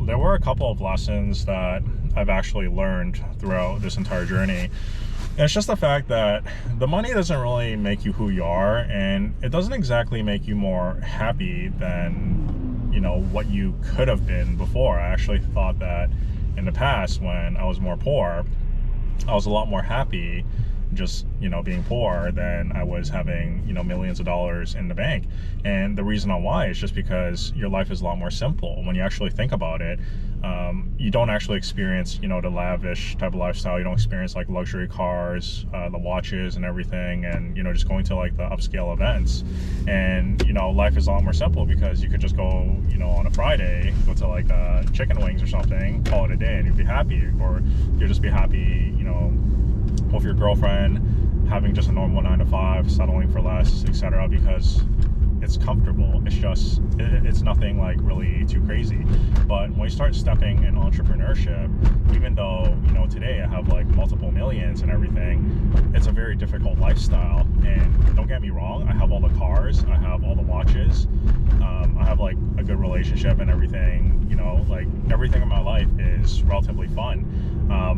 there were a couple of lessons that I've actually learned throughout this entire journey. And it's just the fact that the money doesn't really make you who you are, and it doesn't exactly make you more happy than, what you could have been before. I actually thought that in the past, when I was more poor, I was a lot more happy just being poor than I was having millions of dollars in the bank. And the reason why is just because your life is a lot more simple when you actually think about it. You don't actually experience the lavish type of lifestyle. You don't experience like luxury cars, the watches and everything, and just going to like the upscale events. And life is a lot more simple because you could just go on a Friday, go to like chicken wings or something, call it a day, and you'd be happy. Or you'll just be happy with your girlfriend, having just a normal 9 to 5, settling for less, etc., because it's comfortable. It's nothing like really too crazy. But when you start stepping in entrepreneurship, even though today I have like multiple millions and everything, it's a very difficult lifestyle. And don't get me wrong, I have all the cars, I have all the watches, I have like a good relationship and everything. Like everything in my life is relatively fun.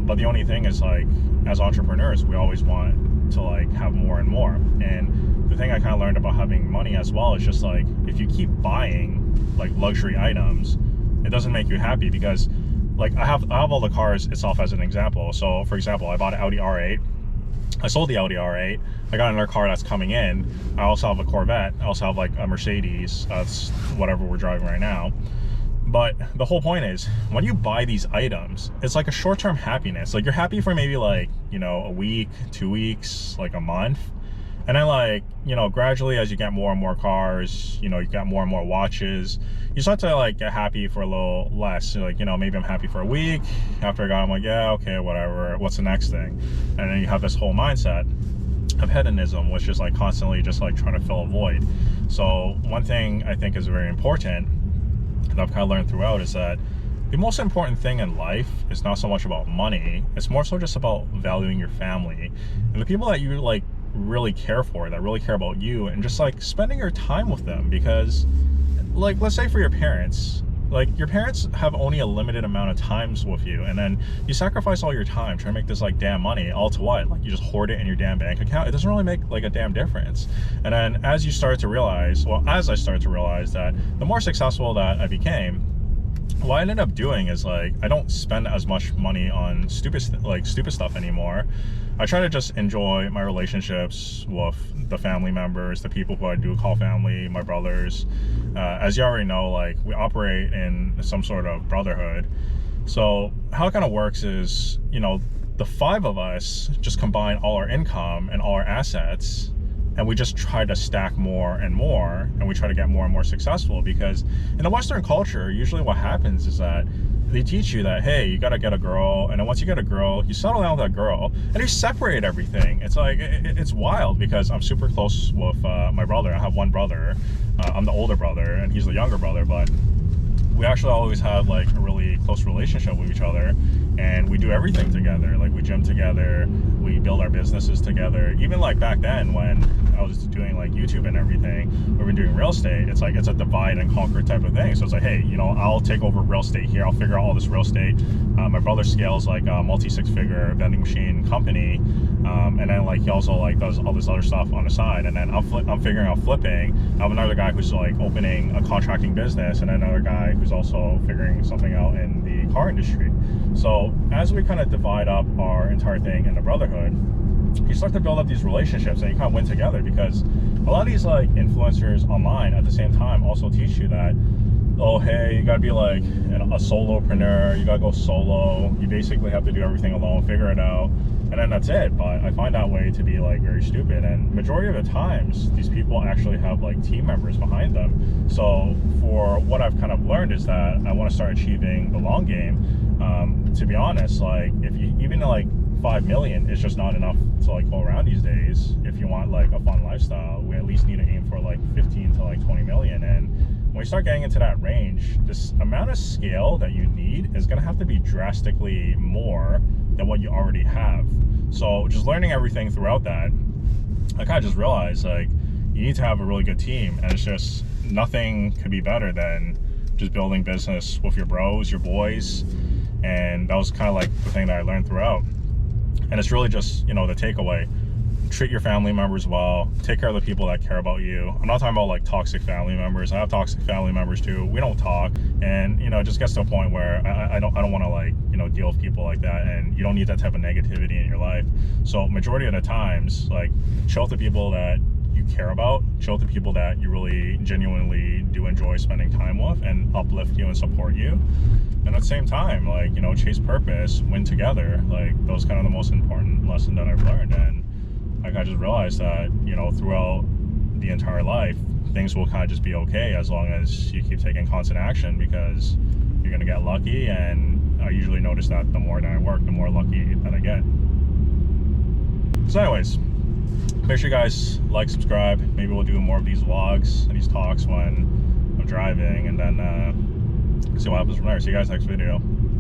But the only thing is, like, as entrepreneurs, we always want to like have more and more. And the thing I kind of learned about having money as well is just like, if you keep buying like luxury items, it doesn't make you happy, because like I have all the cars itself as an example. So for example, I bought an Audi R8. I sold the Audi R8. I got another car that's coming in. I also have a Corvette. I also have like a Mercedes. That's whatever we're driving right now. But the whole point is, when you buy these items, it's like a short-term happiness. Like, you're happy for maybe like, a week, 2 weeks, like a month. And then like, gradually as you get more and more cars, you get more and more watches, you start to like get happy for a little less. So like, maybe I'm happy for a week. After I got, I'm like, yeah, okay, whatever. What's the next thing? And then you have this whole mindset of hedonism, which is like constantly just like trying to fill a void. So one thing I think is very important that I've kind of learned throughout is that the most important thing in life is not so much about money. It's more so just about valuing your family and the people that you like really care for, that really care about you, and just like spending your time with them. Because like, let's say for your parents, like your parents have only a limited amount of times with you, and then you sacrifice all your time trying to make this like damn money, all to what? Like, you just hoard it in your damn bank account. It doesn't really make like a damn difference. And then as you start to realize, as I started to realize that the more successful that I became, what I ended up doing is like, I don't spend as much money on stupid stuff anymore. I try to just enjoy my relationships with the family members, the people who I do call family, my brothers. As you already know, like, we operate in some sort of brotherhood. So how it kind of works is, the 5 of us just combine all our income and all our assets, and we just try to stack more and more, and we try to get more and more successful. Because in the Western culture, usually what happens is that they teach you that, hey, you gotta get a girl, and then once you get a girl, you settle down with that girl, and you separate everything. It's like, it's wild, because I'm super close with my brother. I have one brother. I'm the older brother, and he's the younger brother, but we actually always have like a really close relationship with each other, and we do everything together. Like, we gym together, we build our businesses together. Even like back then when I was doing like YouTube and everything, we were doing real estate, it's like, it's a divide and conquer type of thing. So it's like, hey, I'll take over real estate here, I'll figure out all this real estate. My brother scales like a multi-6-figure vending machine company, and then like he also like does all this other stuff on the side. And then I'm figuring out flipping. I have another guy who's like opening a contracting business, and another guy who's also figuring something out in the car industry. So as we kind of divide up our entire thing in the brotherhood, you start to build up these relationships, and you kind of win together. Because a lot of these like influencers online at the same time also teach you that, oh, hey, you gotta be like a solopreneur, you gotta go solo, you basically have to do everything alone, figure it out, and then that's it. But I find that way to be like very stupid, and majority of the times these people actually have like team members behind them. So for what I've kind of learned is that I want to start achieving the long game. To be honest, like, if you even like 5 million is just not enough to like go around these days. If you want like a fun lifestyle, we at least need to aim for like 15 to like 20 million. And when you start getting into that range, this amount of scale that you need is going to have to be drastically more than what you already have. So just learning everything throughout that, I kind of just realized like, you need to have a really good team, and it's just nothing could be better than just building business with your bros, your boys. And that was kind of like the thing that I learned throughout. And it's really just, you know, the takeaway: treat your family members well, take care of the people that care about you. I'm not talking about like toxic family members. I have toxic family members too. We don't talk, and you know, it just gets to a point where I don't want to, like, you know, deal with people like that, and you don't need that type of negativity in your life. So majority of the times, like, chill with the people that you care about, chill with the people that you really genuinely do enjoy spending time with and uplift you and support you. And at the same time, like, you know, chase purpose, win together. Like, those kind of the most important lesson that I've learned. And like, I just realized that, you know, throughout the entire life, things will kind of just be okay as long as you keep taking constant action, because you're going to get lucky. And I usually notice that the more that I work, the more lucky that I get. So anyways, make sure you guys like, subscribe. Maybe we'll do more of these vlogs and these talks when I'm driving, and then see what happens from there. See you guys next video.